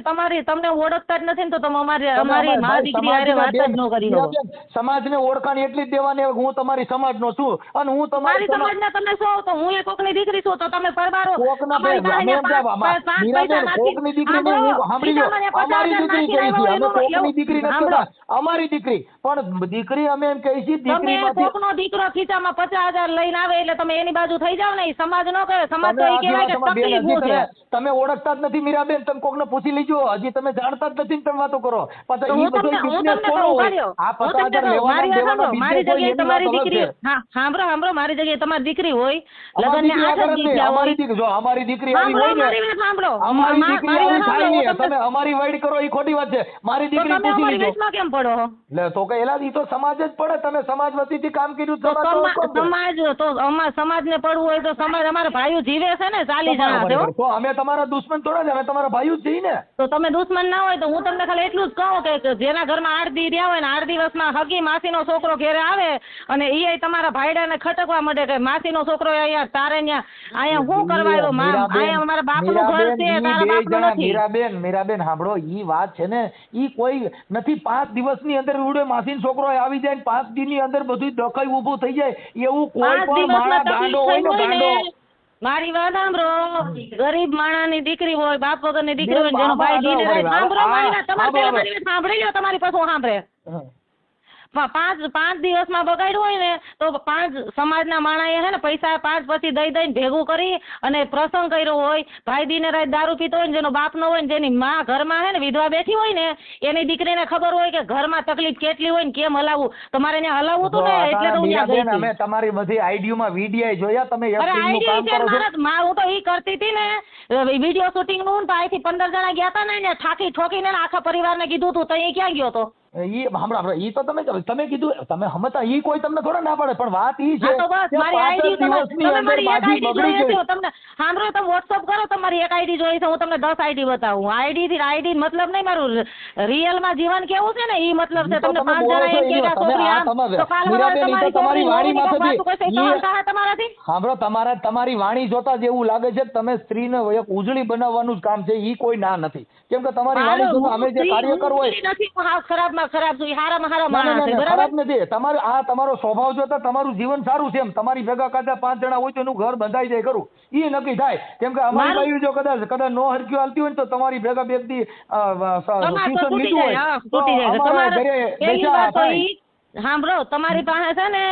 તમને ઓળખતા જ નથી ને તો તમે અમારી મા દીકરી હારે વાત જ ન કરી શકો. સમાજને ઓળખાણ એટલી જ દેવાની કે હું તમારી સમાજનો છું અને હું મારી તમારી સમાજના તમે છો તો હું એ કોકની દીકરી છું તો તમે પરબારો કોકના અમારી બેન, અમે એમ પાસે કહેવા, પાંચ પૈસા મીરાબેન, નાખી- કોકની દીકરી નહીં, સાંભળો, હું સાંભળી લો. ખિસ્સામાં ને 50,000 અમારી દીકરી નાખી કહી છે, અમે આવ્યા કોકની દીકરી નથી સાંભળો. કહેતા. અમારી દીકરી પણ દીકરી અમે એમ કહી છીએ તમે દીકરીમાંથી કોકનો દીકરો ખીચામાં 50,000 લઈને આવે એટલે તમે એની બાજુ થઈ જાવ ને. ઈ સમાજ નો કહે, સમાજ તો તમે ઈ કહેવાય કે આદિવાસીમાં બેન, તકલીફ હજી શું છે. તમે ઓળખતા જ નથી મીરાબેન. તમે કોકને પૂછી લેજો. હજી તમે જાણતા જ નથી ને તમે વાતો કરો. તો પાછા હું ઈ બધો તમને business કોનો કહું, હોય? ભાઈઓ, આ હું તમને 50,000 કહું, મારી લેવાના વાત દેવાના સાંભળો, મારી business હોય, જગ્યાએ એની તમારી વાત અલગ દીકરી, છે. હા સાંભળો, મારી જગ્યાએ તમારી દીકરી હોય, અમારી લગ્નને દીકરી 8 આગળ જ જ દી નહીં. થયા હોય. અમારી દીકરી જો અમારી દીકરી આવી સાંભળો, હોય ને, મારી વાત સાંભળો. અમારી મારી દીકરી વાત આવી થાય સાંભળો, નહીં. હું તમને- તમે અમારી વાઈડ કરો એ ખોટી વાત છે. મારી તો દીકરી તમે પૂછી અમારી લીધો. વેચમાં કેમ પડો છો? લે તો કે એલા ઈ તો સમાજ જ પડે. તમે સમાજ વતીથી કામ કર્યું તો સમાજ તો કોણ પડે? સમાજને પડવું હોય તો અમારા ભાઈઓ જીવે છે ને 40 જણા છે હો. તો અમે તમારા દુશ્મન થોડા છે, અમે તમારા ભાઈઓ જ છીએ ને. તો તમે દુશ્મન ના હોય તો હું તમને ખાલી એટલું જ કહું કે જેના ઘરમાં 8 દી રહ્યા હોય ને 8 દિવસમાં હગી માસીનો છોકરો ઘેરે આવે અને ઈ તમારા ભાઈડાને ખટકવા માંડે કે માસીનો છોકરો અહીંયા તારે અહીંયા શું કરવા આવ્યો? અહીંયા અમારા બાપનું ઘર છે, તારા બાપનું નથી. મીરાબેન સાંભળો, ઈ વાત છે ને ઈ કોઈ નથી. 5 દિવસની અંદર ઉડે માસીનો છોકરો આવી જાય ને 5 દિનની અંદર બધું ડખાઈ ઊભું થઈ જાય એવું કોઈ 5 પણ દિવસમાં માણસ તકલીફ ગાંડો હોય થઈ ને હોય ને. ગાંડો. મારી વાત સાંભળો, ગરીબ માણસની દીકરી હોય, બાપ વગરની દીકરી હોય, બેન, જેનો ભાઈ આમાં જીને રહે. સાંભળો મારી વાત, તમારે આમાં પહેલા મારી વાત સાંભળી લો, તમારી પાસે હું સાંભળે. હમ. પાંચ દિવસમાં બગાડ્યું હોય ને તો 5 સમાજના માણસે હે ને પૈસા 5 પછી દઈને ભેગું કરી અને પ્રસંગ કર્યો હોય, ભાઈ દીને રાત દારૂ પીતો હોય ને જેનો બાપ નો હોય ને જેની માં ઘરમાં હે ને વિધવા બેઠી હોય ને એની દીકરીને ખબર હોય કે ઘરમાં તકલીફ કેટલી હોય ને કેમ હલાવવું. તમારે ત્યાં હલાવવું હતું ને એટલે તો હું ત્યાં ગઈ મીરાબેન, હતી. અમે તમારી બધી આઈડીઓમાં વિડીયો જોયા. તમે અરે acting નું કામ આઈડી કરો છો. હું તો ઈ કરતી હતી ને વિડીયો શૂટિંગ નું તો અહીંથી 15 જણા ગયા હતા ને ઠાકી ઠોકીને આખા પરિવારને કીધું તું તો એ ક્યાં ગયો તો? ઈ હમણાં ઈ તો તમે કીધું તમે હમતા ઈ કોઈ તમને થોડા ના પાડે પણ વાત ઈ છે હા તો બસ કે મારી 5 આઈડી દિવસની તમે અંદર મારી એક બાજી આઈડી બગડી જોઈએ ગઈ. છે તમને સાંભળો, તમે વોટ્સઅપ કરો, તમારી એક આઈડી જોઈએ છે, હું તમને 10 આઈડી બતાવું. આઈડી મતલબ નહીં, મારું રિયલ માં જીવન કેવું છે ને ઈ મતલબ છે. ઈ તો તમને તમે 5 બોલો જણા છો એમ કે ઈ તમે છોકરી આ આમ તમે તો કાલ મીરાબેન, ઈ તો તમારી વાણીમાં થતી. તમારાથી સાંભળો, તમારી વાણી જોતા જ એવું લાગે છે કે તમે સ્ત્રીને એક ઉજળી બનાવવાનું જ કામ છે. ઈ કોઈ ના નથી, કેમ કે તમારી વાણી જોતા અમે જે કાર્યકર હોય નથી, હું હાવ ખરાબમાં ખરાબ છું, હારામાં હારા ના, ના, માણસ છે, ના, બરાબર? ખરાબ નથી. તમારો સ્વભાવ જોતા તમારું જીવન સારું છે. એમ તમારી ભેગા કાચા 5 જણા હોય તો એનું ઘર બંધાઈ જાય ખરું, ઈ નક્કી થાય. કેમ કે અમારી બાજુ જો કદાચ નો હરક્યું હાલતી હોય ને તો તમારી ભેગા બેગથી તમારે તો ટ્યુશન તૂટી લીધું જાય, હોય હા, તો તૂટી જાય. અમારા તમારે ઘરે પહેલી બેસા વાત તો થાય. ઈ સાંભળો, તમારી પાસે છે ને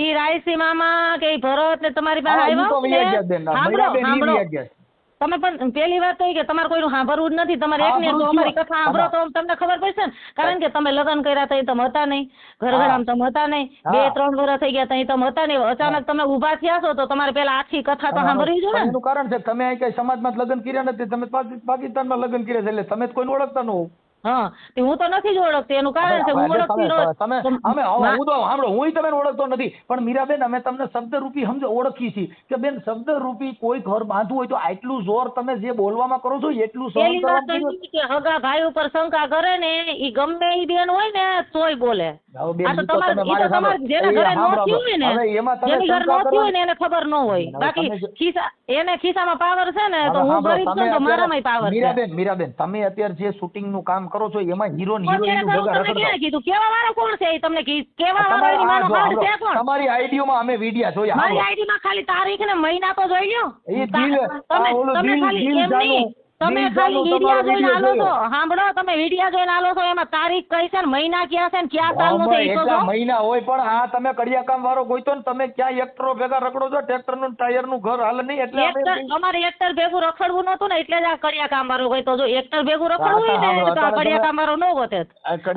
ઈ રાયસીમામાં કે ઈ ભરત ને તમારી પાસે હા, ઈ તો આવ્યા વૈયા ગયા બેન. સાંભળો, મહિલાબેન ઈ સાંભળો. વૈયા ગયા. તમે પણ પહેલી વાત તો ઈ કે તમારે કોઈનું સાંભળવું જ નથી. તમારે એકને સાંભળું તો છું. અમારી કથા સાંભળો તો તમને ખબર પડશે ને. કારણ કે તમે લગ્ન કર્યા હતા એ તમે હતા નહીં, ઘરઘરામ તમે હતા નહીં, હા. 2-3 વર્ષ થઈ ગયા હતા એ તમે હતા નહીં. અચાનક તમે ઊભા થયા છો તો તમારે પેલા આખી કથા તો સાંભળવી જોઈએ ને. એનું કારણ છે કે તમે અહીં કઈ સમાજમાં જ લગ્ન કર્યા નથી. તમે પાકિસ્તાનમાં લગ્ન કર્યા છે એટલે તમે જ કોઈને ઓળખતા ન હોવ. હા તે હું તો નથી જ ઓળખતી, એનું કારણ છે હું ઓળખતી તમે અમે હું તો સાંભળો હું તમે ઓળખતો નથી, પણ મીરાબેન અમે તમને શબ્દરૂપી સમજો ઓળખી છીએ કે બેન શબ્દરૂપી કોઈ ઘર બાંધવું હોય તો આટલું જોર તમે જે બોલવામાં કરો છો એટલું સહન પેલી વાત કરવાનું તો ઈ કે હગા ભાઈ ઉપર શંકા કરે ને ઈ ગમે ઈ બેન હોય ને તોય બોલે. બેન, આ તો ઈ તો તમે તમારે મારે જેના ઘરે નો સાંભળો. થયું હોય ને, હવે એમાં તમે જેની ઘરે શંકા નો થયું હોય ને કરવાની- એને ખબર ન હોય. હવે બાકી તમે ખિસ્સા એને ખિસ્સામાં પાવર છે ને તો હવે હું સાંભળો, ગરીબ તમે છું તો અત્યારે- મારામાંય પાવર છે. મીરાબેન તમે અત્યારે જે શૂટિંગ નું કામ કરો છો એમાં હીરો ને અત્યારે હિરોઈન તો હું ભેગા તમને રખડતા ક્યારે કીધું કેવા વાળો કોણ છે ઈ તમને કેવા વાળો એની માનો હાડ છે કોણ? તમારી આઈડિયોમાં અમે વિડિયા જોયા મારી હાલો. આઈડી માં ખાલી તારીખ ને મહિના તો જોઈ લ્યો. એ દિલ તમે ઓલું તમે દિલ ખાલી દિલ એમ નહીં, જાનું તમે દિલ ખાલી જાનું વિડિયા તમારો જોઈને આલો વિડિયો છો. સાંભળો, તમે વિડિયા જોઈને આલો છો એમાં તારીખ કઈ છે ને મહિના ક્યાં છે ને ક્યાં સાલનું છે ઈ તો એટલા જો. મહિના હોય પણ આ તમે કડિયાકામ વાળો ગોઈતો ને તમે ક્યાં એક્ટરો ભેગા રખડો છો, ટ્રેક્ટર નું ટાયર નું ઘર હાલે નહીં એટલે અમે અમારે એક્ટર ભેગું રખડવું નતું ને એટલે જ આ કડિયા કામ વાળો ગઈ તો જો એક્ટર ભેગું રખડવું હોય ને તો આ કડિયા કામ વાળો ન ગોતે.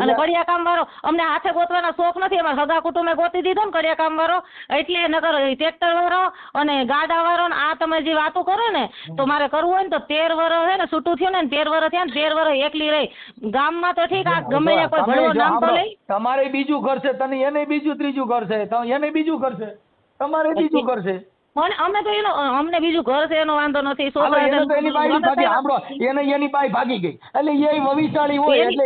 અને કડિયા કામ વાળો અમને હાથે ગોતવાના શોખ નથી, અમારા સગા કુટુંબે ગોતી દીધો ને કડિયા કામ વાળો, એટલે નકર ટ્રેક્ટર વાળો અને ગાડા વાળો ને આ તમે જે વાતો કરો ને તો મારે કરવું હોય ને તો 13 વર્ષ છે ને છૂટું થયું ને 13 વર્ષ થયા ને 13 વર્ષ એકલી રહી ગામમાં તો ઠીક, આ ગમે ત્યાં કોઈ ભણવા નામ તો લઈ. તમારે બીજું ઘર છે, તને એને બીજું ત્રીજું ઘર છે, એને બીજું ઘર છે, તમારે બીજું ઘર છે. મને અમે તો એનો અમને બીજું ઘર છે એનો વાંધો નથી. હાલો, એને તો એની બાઈ ભાગી સાંભળો, એને એની બાઈ ભાગી ગઈ એટલે એ વવિશાળી હોય એટલે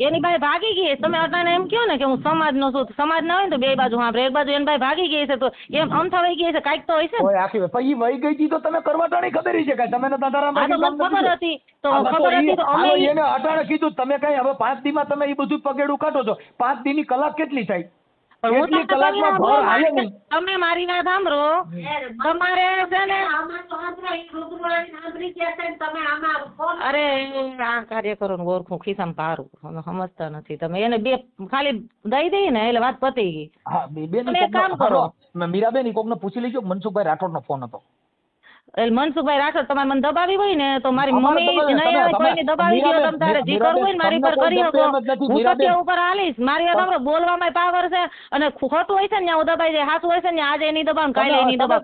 એની બાઈ ભાગી ગઈ. તમે અટાણે એમ કહો ને કે હું સમાજ નો છું, સમાજ ના હોય ને તો બે બાજુ સાંભળે, એક બાજુ એની બાઈ ભાગી ગઈ છે તો એમ અમથા વહી ગઈ છે કાંઈક તો હોય છે ને. આખી પછી વહી ગઈ હતી તો તમે કરવા ટાણી ખબર છે કે તમે નતા તારા આ તો મને ખબર હતી તો ખબર હતી તો અમે એને અટાણે કીધું તમે કઈ હવે 5 દીમાં તમે એ બધું પગેડું કાઢો છો, 5 દી ની કલાક કેટલી થાય? એટલી કલાકમાં ઘર હાલે નહીં. તમે મારી વાત સાંભળો, તમારે છે ને અરે આ કાર્યકરો નું ઓળખું ખિસ્સામાં પારું સમજતા નથી તમે, એને બે ખાલી દઈ દઈ ને એટલે વાત પતી ગઈ. હા બેન, તમે એક કામ કરો, મીરાબેન કોક ને પૂછી લેજો, મનસુખભાઈ રાઠોડ નો ફોન હતો. મનસુખભાઈ રાઠોડ તમારે મને દબાવી હોય ને તો મારી મમ્મી નહીં હોય કોઈને દબાવી દો, તમે તારે જે કરવું હોય ને મારી પર કરી શકો. હું સત્ય ઉપર હાલીશ, મારી વાત સાંભળો, બોલવામાં પાવર છે અને ખોટું હોય છે ને ત્યાં હું દબાઈ જાય, સાચું હોય છે ને આજે નહીં દબાવ કાલે નહીં દબાવ.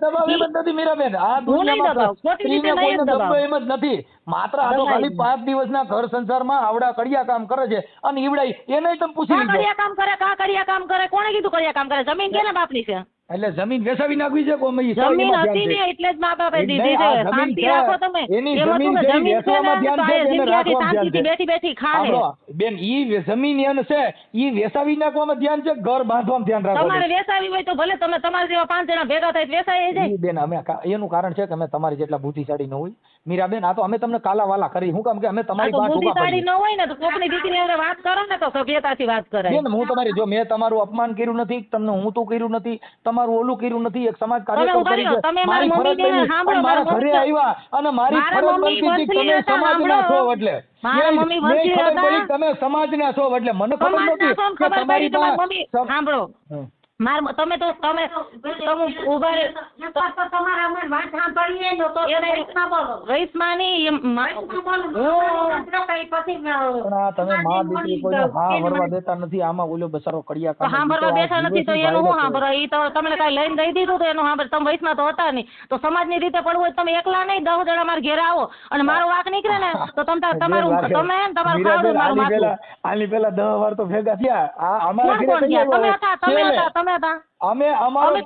મીરાબેન આ હું નહીં દબાવ, ખોટી રીતે નહીં જ દબાવ. એમ જ નથી, માત્ર આ તો ખાલી 5 દિવસના ઘર સંસારમાં આવડા કડિયા કામ કરે છે અને ઈવડાઈ એને તમે પૂછી કા લીધો. કડિયા કામ કરે, કા કડિયા કામ કરે, કોણે કીધું કડિયા કામ કરે? જમીન કેના બાપની છે? એટલે જમીન વેચાવી નાખવી છે કોઈ જમીન હતી ને એટલે જ મા બાપે દીધી છે. શાંતિ રાખો તમે. એની એમ હતું કે જમીન છે ને તો આ જિંદગીથી શાંતિથી બેઠી બેઠી ખાહે. બેન ઈ જમીન એને છે ઈ વેચાવી નાખવામાં ધ્યાન છે, ઘર બાંધવામાં ધ્યાન રાખો. તમારે વેચાવી હોય તો ભલે તમે તમારા જેવા 5 જણા ભેગા થાય વેચાઈ જાય. બેન અમે એનું કારણ છે કે અમે તમારી જેટલા બુદ્ધિશાળી ન હોય મીરાબેન, આ તો અમે તમને કાલાવાલા કરી હું કામ કે અમે તમારી વાત બુદ્ધિશાળી ન હોય ને તો કોકની દીકરી હારે વાત કરો ને તો સભ્યતાથી વાત કરાય. બેન હું તમારી જો મેં તમારું અપમાન કર્યું નથી, તમને હું તો કર્યું નથી, તમારું ઓલું કર્યું નથી, એક સમાજ કાર્યકર તરીકે મારી ફરજ બની મારા ઘરે આવ્યા અને મારી ફરજ બનતી હતી તમે સમાજના છો એટલે મારા મમ્મી વંશી હતા, તમે સમાજના છો એટલે મને ખબર નથી કે તમારી મમ્મી સાંભળો તમે તો તમે ઉભા રહે તમારા અમને વાત સાંભળીએ તો રઈસમાની તમે માં દીકરી કોઈને હા વરવા દેતા નથી, આમાં ઓલો બસારો કડિયા કામ સાંભળવા બેઠા નથી તો એનું શું સાંભળો? એ તો તમને કઈ લઈને દઈ દીધું તો એનું સાંભળ. તમે વયસમાં તો હતા નહીં તો સમાજની રીતે પડવું હોય તમે એકલા નહીં 10 જણા મારા ઘેર આવો અને મારો વાંક નીકળે ને તો તમારું ખાવડું મારું માથું. આની પેલા 10 વાર તો ભેગા થયા. આ અમારા ઘરે કોણ ગયા? તમે હતા અમે અમારો એને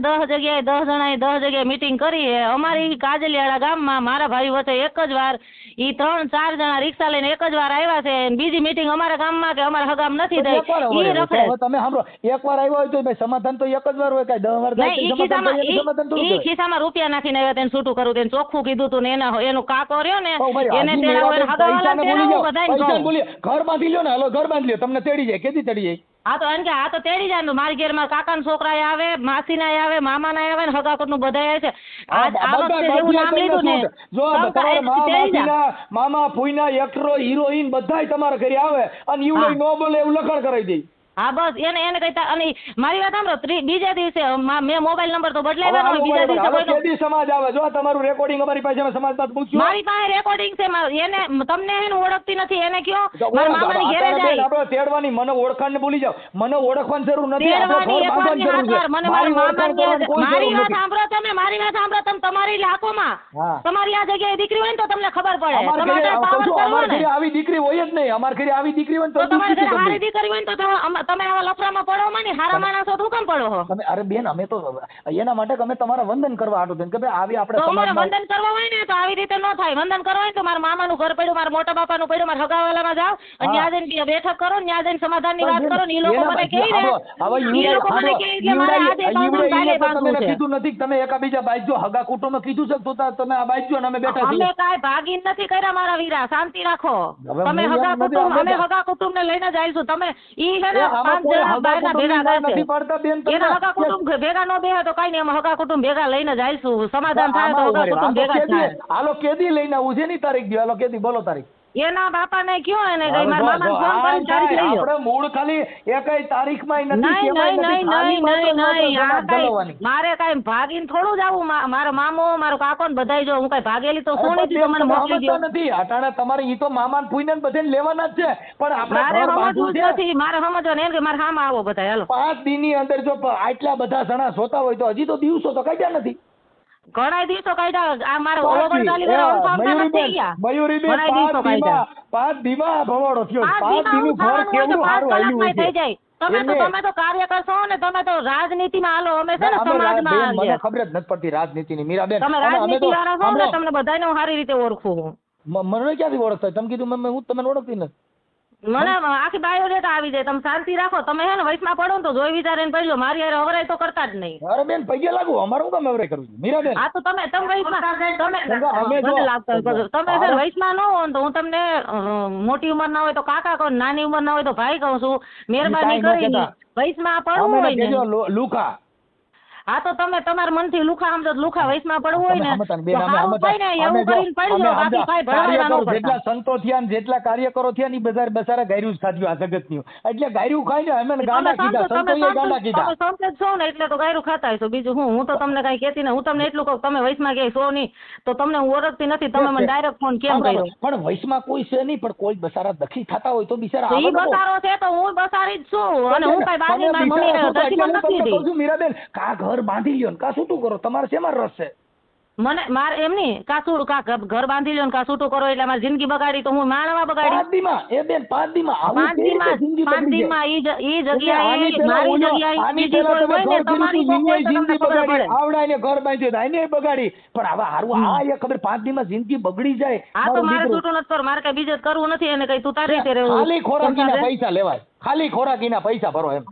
10 જગ્યાએ 10 જણાએ 10 જગ્યાએ મીટિંગ કરી. અમારી કાજલિયાળા ગામમાં મારા ભાઈ વચ્ચે એક જ વાર ઈ 3-4 જણા રિક્ષા લઈને એક જ વાર આવ્યા છે. બીજી મીટિંગ અમારા ગામમાં કે અમારા હગામ નથી થઈ. ઈ રખડે. તમે સાંભળો, એક વાર આવ્યો હોય તો સમાધાન તો એક જ વાર હોય, કઈ 10 વાર ઈ ખિસ્સામાં રૂપિયા નાખીને આવ્યા, તેને છૂટું કરવું, તેને ચોખ્ખું કીધું તું ને એનો કાકો રહ્યો ને એને તેડાવો, હગાવાલા તેડાવો, બધાને ઘર બાંધી લ્યો ને, હાલો ઘર બાંધી લ્યો, તમને તેડી જાય, કેદી તેડી જાય? આ તો એમ કે આ તો તેડી જાય. મારી ઘેર માં કાકાના છોકરા આવે, માસીના આવે, મામાના આવે ને હગાકોટ નું બધા આવે છે. આ વખતે જેવું નામ લીધું ને જો મામા ફૂઈના એક્ટરો હિરોઈન બધાય તમારા ઘરે આવે અને ઈવડે નો બોલે એવું લખાણ કરાવી દે. હા બસ એને કઈ અને મારી વાત સાંભળો બીજા દિવસે મેં મોબાઈલ નંબર તો બદલાવ્યો હોય બીજા દિવસે કોઈનો કેદી સમાજ આવે જો તમારું રેકોર્ડિંગ અમારી પાસે અમે સમાજ પાસે મૂક્યું મારી પાસે રેકોર્ડિંગ છે એને તમને એને ઓળખતી નથી એને કયો મારા મામાની ઘરે જાય આપણે તેડવાની મને ઓળખાણ ને ભૂલી જાવ મને ઓળખવાની જરૂર નથી મારી વાત સાંભળો તમે તમારી લાખોમાં તમારી આ જગ્યાએ દીકરી હોય ને તો તમને ખબર પડે આવી દીકરી હોય જ નહીં અમારી ઘરે આવી દીકરી હોય તો તમારી ઘરે હારી દીકરી હોય તો તમે આવા લફરામાં પડો માં ને હારા માણસો શું કામ પડો છો તમે અરે બેન અમે તો એના માટે અમે તમારા વંદન કરવા આટો કે ભાઈ આવી આપણે તમારે વંદન કરવા હોય ને તો આવી રીતે ન થાય વંદન કરવા હોય તો મારા મામાનું ઘર પડ્યું મારા મોટા બાપાનું પડ્યું મારા હગાવાલામાં જાઓ અને ત્યાં જઈને બેઠક કરો ત્યાં જઈને સમાધાનની વાત કરો ને એ લોકો મને કહી દે કીધું નથી તમે એકાબીજા બાજુ હગા કુટુંબ કીધું છે તો તમે આ બાજુ અમે બેઠા અમે કાંઈ ભાગીન નથી કર્યા મારા વીરા શાંતિ રાખો તમે હગા કુટુંબ અમે હગા કુટુંબ ને લઈને જઈશું તમે ઈ છે ને 5 જણા બાયના ભેગા નથી પડતા બેન એના હગા કુટુંબ ભેગા ન બેહે તો કઈ નહીં અમે હગા કુટુંબ ભેગા લઈને જઈશું સમાધાન થાય તો હગા કુટુંબ ભેગા થાય હાલો કેદી લઈને આવું છે ની તારીખ દે હાલો કેદી બોલો તારીખ એના બાપાને કયો એને ગઈ મારા મામાને ફોન કરીને તારીખ લઈ લો આપણે મૂળ ખાલી એકઈ તારીખમાં નથી મારે કઈ ભાગીને થોડું જ આવું મારો મામો મારો કાકો ને બધાય જો હું કઈ ભાગેલી તો સોની થી મને મોકલી દો નથી અટાણે તમારે ઈ તો મામાન ફૂઈને બધાને લેવાના જ છે પણ આપણે મારે સમજવું જ નથી મારે સમજવા ને કે મારે હામાં આવો બધા હાલો 5 દિનની અંદર જો આટલા બધા જણા જોતા હોય તો હજી તો દિવસો તો કાઢ્યા નથી ઘણા દિવસો કાઢ્યા આ મારો ઓવર ચાલી ગયા મયુરીબેન 5 દીમાં ભવાડો થયો 5 દીનું ઘર કેવું સારું હાલ્યું થઈ જાય તમે તો કાર્યકર છો ને તમે તો રાજનીતિમાં હાલો અમે છે ને સમાજમાં મને ખબર જ નથી પડતી રાજનીતિની મીરાબેન તમે રાજનીતિ વાળા છો ને તમને બધાને હું સારી રીતે ઓળખું મને ક્યાંથી ઓળખતા તમે કીધું હું તમને ઓળખતી નથી મને આખી બાયોડેટા આવી જાય તમે શાંતિ રાખો તમે હે ને વયસમાં પડો ને તો જોઈ વિચારીને પડજો મારી હારે અવરાય તો કરતા જ નહીં અરે બેન પૈગે લાગુ અમારું કામ અવરાય કરવું મીરાબેન હા તો તમે વયસમાં તમે વયસમાં ન હો તો હું તમને મોટી ઉંમર ના હોય તો કાકા કહું નાની ઉંમર ના હોય તો ભાઈ કહું છું મહેરબાની કરીને વયસમાં પડવું હોય ને લુખા હા તો તમે તમારા મનથી લુખા સમજો લુખા વયસમાં પડવું હોય ને એવું કરીને પડજો બાકી કાંઈ ભણવાના ન પડતા જેટલા સંતો થયા જેટલા કાર્યકરો થયા ને બધા બસારા ગાયરું જ ખાધ્યું આ જગતનું એટલે ગાયરું ખાઈને અમે ગાંડા કીધા સંતોએ ગાંડા કીધા તમે સંત છો ને એટલે તો ગાયરું ખાતા હશો બીજું હું તો તમને કઈ કહેતી ને હું તમને એટલું કહું તમે વયસમાં ક્યાંય છો નહીં તો તમને હું ઓળખતી નથી તમે મને ડાયરેક્ટ ફોન કેમ કર્યો પણ વયસમાં કોઈ છે નહીં પણ કોઈ બસારા દખી થતા હોય તો બિચારા ઈ બસારો છે તો હું બસારી જ છું અને હું કઈ બાની મારી મમ્મીને દખીમાં નથી દીધી મીરાબેન કા ઘર બાંધી લ્યો ને કા શું કરો તમારે શેમાં રસ છે મને મારે એમ નહીં ઘર બાંધી લ્યો ને કા છૂટું કરો એટલે મારી જિંદગી બગાડી તો હું માણવા બગાડી 5 દીમાં એ બેન 5 દીમાં ઈ જગ્યાએ મારી જગ્યાએ બીજી કોઈ હોય ને તમારી જિંદગી બગાડી આવડાને ઘર બાંધ્યો આઈને બગાડી પણ હવે હારું આ એ ખબર 5 દીમાં જિંદગી બગડી જાય આ તો મારે છૂટું નથી કર મારે કઈ બીજે કરવું નથી એને કઈ તું તારી રીતે રહેવું ખાલી ખોરાકીના પૈસા લેવાય ખાલી ખોરાકીના પૈસા ભરો એમ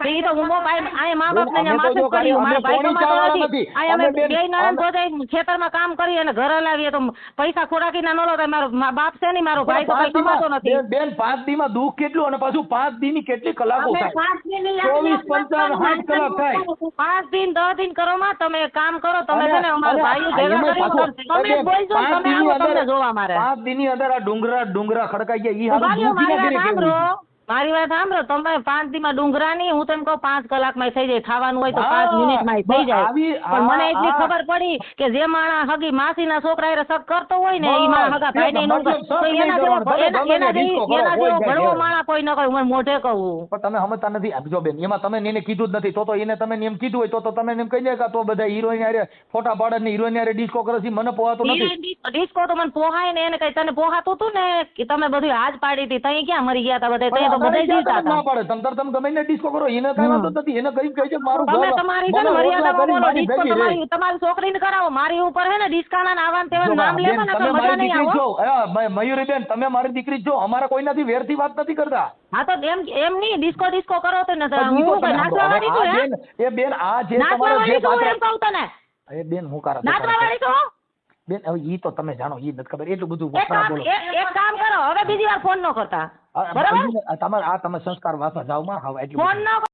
ઈ તો હું આ મા બાપ ને માથે કર્યું મારા ભાઈ તો માથે નથી આ અમે બે નણંદ જોડે ખેતરમાં કામ કરી અને ઘરે લાવીએ તો પૈસા ખોરાકીના ન લો મારો બાપ છે ને મારો ભાઈ તો કઈ કમાતો નથી બેન 5 દીમાં દુઃખ કેટલું અને પાછું 5 દીની કેટલી કલાકો થાય 24 55 8 કલાક થાય 5 દિન 10 દિન કરો માં તમે કામ કરો તમે છે ને અમારા ભાઈઓ ભેગા કરી તમે બોલજો તમે આવો તમને જોવા મારે 5 દિનની અંદર આ ડુંગરા ખડકાઈ ગયા ઈ હાલ મારી વાત સાંભળો તમે 5 દીમાં ડુંગરાની હું તેમ કહું 5 કલાકમાં થઈ જાય ખાવાનું હોય તો 5 મિનિટમાં થઈ જાય પણ મને એટલી ખબર પડી કે જે માણસ હગી માસીના છોકરા એ સક કરતો હોય ને ઈ મારા હગા ભાઈ ને એના જેવો ભણવો માણસ કોઈ ન કહ્યું મને મોઢે કહું પણ તમે સમજતા નથી જો બેન એમાં તમે એને કીધું જ નથી તો એને તમે એમ કીધું હોય તો તમે એમ કહી દે કે તો બધા હિરોઈન હારે ફોટા પાડે ને હિરોઈન હારે ડિસ્કો કરે છે મને પોહાતું નથી ડિસ્કો તો મને પોહાય ને એને કઈ તને પોહાતું હતું ને કે તમે બધું હાજ પાડી હતી તઈ ક્યાં મરી ગયા હતા બધા ના પડે તમે ગમે ને ડિસ્કો કરો એને કઈ વાંધો નથી એને કઈ કહે છે મારું તમે તમારી છે ને મર્યાદા બોલો ડિસ્કો તમારી છોકરીને કરાવો મારી ઉપર હે ને ડિસ્કાના આવાન તેવા નામ લેવાના તો મજા નહીં આવો મયુરીબેન તમે મારી દીકરી છો અમારા કોઈનાથી વેરથી વાત નથી કરતા હા તો એમ નહીં ડિસ્કો કરો તો ને હું નાચવા વાળી છું એ બેન આ જે તમારો જે પાત્ર એમ કહું તને એ બેન હું કરા નાચવા વાળી છો બેન હવે ઈ તો તમે જાણો ઈ નથી ખબર એટલું બધું એક કામ કરો હવે બીજી વાર ફોન ન કરતા બરાબર તમે સંસ્કાર વાંચવા જાવ માં હવે એટલું ફોન ન